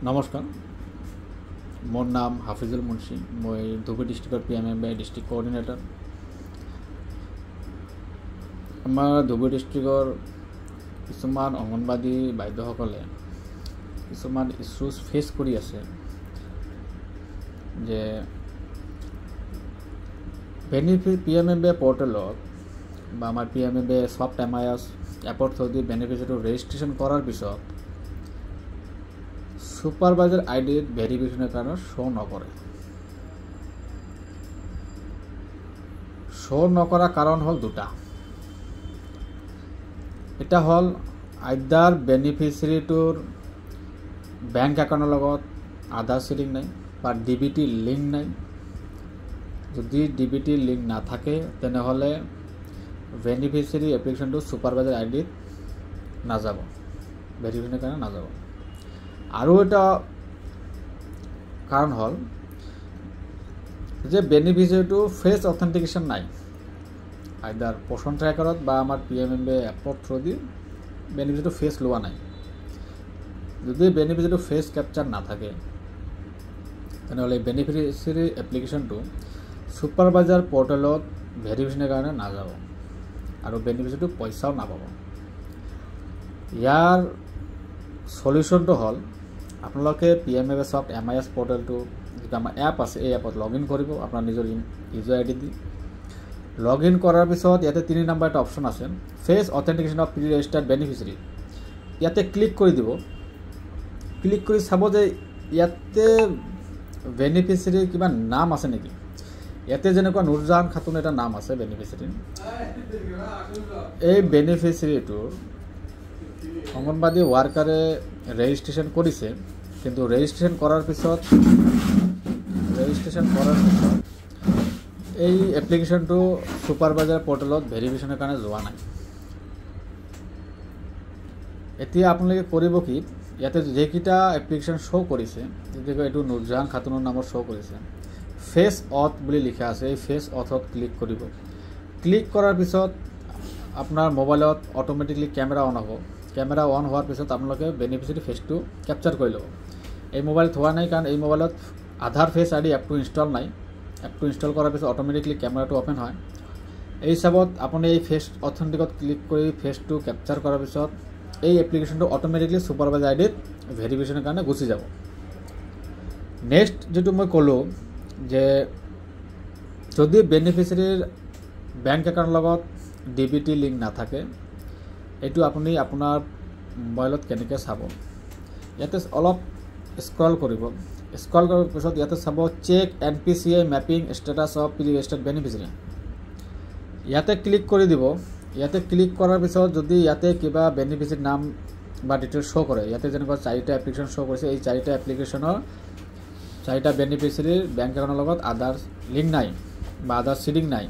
নমস্কাৰ, মোৰ নাম হাফিজুল মুন্সি। মই ধুবুৰী ডিষ্ট্ৰিক্টৰ PMMBI ডিষ্ট্ৰিক্ট কোঅৰ্ডিনেটৰ। আমাৰ ধুবুৰী ডিষ্ট্ৰিক্টৰ কিছুমান অংগনবাদী বাইদেউসকলে কিছুমান ইছ্যুজ ফেচ কৰি আছে যে PMMBI পৰ্টেলত বা আমাৰ PMMBI সফ্ট MIS এপৰ থ্ৰুদি বেনিফিচিয়াৰীটো ৰেজিষ্ট্ৰেশ্যন কৰাৰ পিছত সুপাৰভাইজাৰ আইডিত ভেৰিফিকেশ্যনৰ কাৰণে শ্ব' নকৰা কাৰণ হ'ল দুটা। এটা হ'ল আইদাৰ বেনিফিচিয়াৰীটোৰ বেংক একাউণ্টৰ লগত আধাৰ লিংক নাই বা DBT লিংক নাই। যদি DBT লিংক নাথাকে তেনেহ'লে বেনিফিচিয়াৰী এপ্লিকেশ্যনটো সুপাৰভাইজাৰ আইডিত নাযাব, ভেৰিফিকেশ্যনৰ কাৰণে নাযাব। আৰু এটা কাৰণ হ'ল যে বেনিফিচিয়াৰীটো ফেচ অথেণ্টিকেশ্যন নাই, আইদাৰ পোষণ ট্ৰেকাৰত বা আমাৰ PMMBI এপৰ থ্ৰুদি বেনিফিচিয়াৰীটো ফেচ লোৱা নাই। যদি বেনিফিচিয়াৰীটো ফেচ কেপচাৰ নাথাকে তেনেহ'লে বেনিফিচিয়াৰী এপ্লিকেশ্যনটো সুপাৰভাইজাৰ পৰ্টেলত ভেৰিফিকেশ্যনৰ কাৰণে নাযাব আৰু বেনিফিচিয়াৰীটো পইচাও নাপাব। ইয়াৰ সলিউশ্যনটো হ'ল আপোনালোকে PMMBI সফ্ট MIS পৰ্টেলটো যিটো আমাৰ এপ আছে এই এপত লগ ইন কৰিব আপোনাৰ নিজৰ user ID the. Log in কৰাৰ পিছত ইয়াতে 3 নম্বৰ এটা অপশ্যন আছে, face authentication of pre registered beneficiary. ইয়াতে ক্লিক কৰি দিব। ক্লিক কৰি চাব যে ইয়াতে বেনিফিচিয়াৰীৰ কিবা নাম আছে নেকি। ইয়াতে যেনেকুৱা নুৰজাহান খাতুন এটা নাম আছে বেনিফিচিয়াৰী। এই বেনিফিচিয়াৰীটোৰ অংগনবাদী ৱাৰ্কাৰে ৰেজিষ্ট্ৰেশ্যন কৰিছে, কিন্তু ৰেজিষ্ট্ৰেশ্যন কৰাৰ পিছত এই এপ্লিকেশ্যনটো সুপাৰভাইজাৰ পৰ্টেলত ভেৰিফিকেশ্যনৰ কাৰণে যোৱা নাই। এতিয়া আপোনালোকে কৰিব কি, ইয়াতে যেইকেইটা এপ্লিকেশ্যন শ্ব' কৰিছে, যেনেকৈ এইটো নুৰজাহান খাতুনৰ নামত শ্ব' কৰিছে, ফেচ অথ বুলি লিখা আছে, এই ফেচ অথত ক্লিক কৰিব। ক্লিক কৰাৰ পিছত আপোনাৰ মোবাইলত অট'মেটিকলি কেমেৰা অন হ'ব। কেমেৰা অন হোৱাৰ পিছত আপোনালোকে বেনিফিচিয়াৰী ফেচটো কেপচাৰ কৰি ল'ব। এই মোবাইলত হোৱা নাই কাৰণ এই মোবাইলত আধাৰ ফেচ ID এপটো ইনষ্টল নাই। এপটো ইনষ্টল কৰাৰ পিছত অট'মেটিকলি কেমেৰাটো অ'পেন হয়। এই হিচাপত আপুনি এই ফেচ অথেণ্টিকত ক্লিক কৰি ফেচটো কেপচাৰ কৰাৰ পিছত এই এপ্লিকেশ্যনটো অট'মেটিকলি সুপাৰভাইজাৰ আইডিত ভেৰিফিকেশ্যনৰ কাৰণে গুচি যাব। নেক্সট যিটো মই ক'লোঁ যে যদি বেনিফিচিয়াৰীৰ বেংক একাউণ্টৰ লগত DBT লিংক নাথাকে, এইটো আপুনি আপোনাৰ মোবাইলত কেনেকৈ চাব। ইয়াতে অলপ স্ক্ৰল কৰিব। স্ক্ৰল কৰাৰ পিছত ইয়াতে চাব check NPCI mapping status of pre registered beneficiary. ইয়াতে ক্লিক কৰি দিব। ইয়াতে ক্লিক কৰাৰ পিছত যদি ইয়াতে কিবা বেনিফিচিয়াৰী নাম বা ডিটেইলছ শ্ব' কৰে, ইয়াতে যেনেকুৱা 4টা এপ্লিকেশ্যন শ্ব' কৰিছে, এই 4টা এপ্লিকেশ্যনৰ 4টা বেনিফিচিয়াৰীৰ বেংক একাউণ্টৰ লগত আধাৰ লিংক নাই বা আধাৰ লিংক নাই।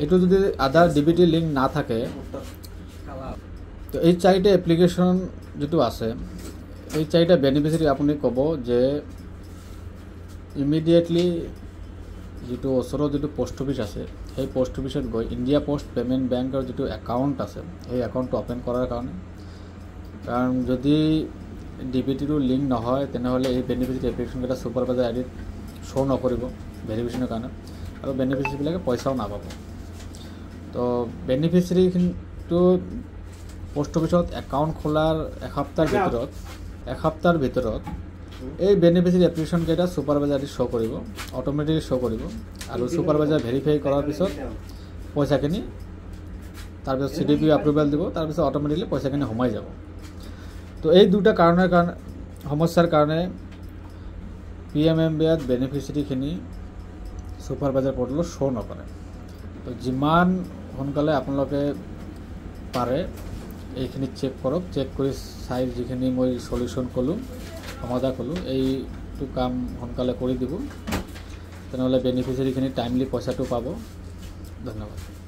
এইটো যদি আধাৰ DBT লিংক নাথাকে তো এই 4টা এপ্লিকেশ্যন যিটো আছে, এই 4টা বেনিফিচিয়াৰী আপুনি ক'ব যে ইমিডিয়েটলি যিটো ওচৰত যিটো পোষ্ট অফিচ আছে সেই পোষ্ট অফিচত গৈ ইণ্ডিয়া পোষ্ট পে'মেণ্ট বেংকৰ যিটো একাউণ্ট আছে সেই একাউণ্টটো অ'পেন কৰাৰ কাৰণে। কাৰণ যদি DBTটো লিংক নহয় তেনেহ'লে এই বেনিফিচিয়াৰী এপ্লিকেশ্যনকেইটা সুপাৰভাইজাৰ আইডিত শ্ব' নকৰিব ভেৰিফিকেশ্যনৰ কাৰণে আৰু বেনিফিচিয়াৰীবিলাকে পইচাও নাপাব। তো বেনিফিচিয়াৰীটো পোষ্ট অফিচত একাউণ্ট খোলাৰ এসপ্তাহৰ ভিতৰত এই বেনিফিচিয়াৰী এপ্লিকেশ্যনকেইটা সুপাৰভাইজাৰ আইডিত শ্ব' কৰিব, অট'মেটিকলি শ্ব' কৰিব আৰু সুপাৰভাইজাৰ ভেৰিফাই কৰাৰ পিছত পইচাখিনি তাৰপিছত CDP এপ্ৰুভেল দিব, তাৰপিছত অট'মেটিকলি পইচাখিনি সোমাই যাব। তো এই দুটা সমস্যাৰ কাৰণে PMMBIত বেনিফিচিয়াৰীখিনি সুপাৰভাইজাৰ পৰ্টেলত শ্ব' নকৰে। তো যিমান সোনকালে আপোনালোকে পাৰে এইখিনি চেক কৰক। চেক কৰি চাই যিখিনি মই সলিউশ্যন ক'লোঁ, সমাধান ক'লোঁ, এইটো কাম সোনকালে কৰি দিব, তেনেহ'লে বেনিফিচিয়াৰীখিনি টাইমলি পইচাটো পাব। ধন্যবাদ।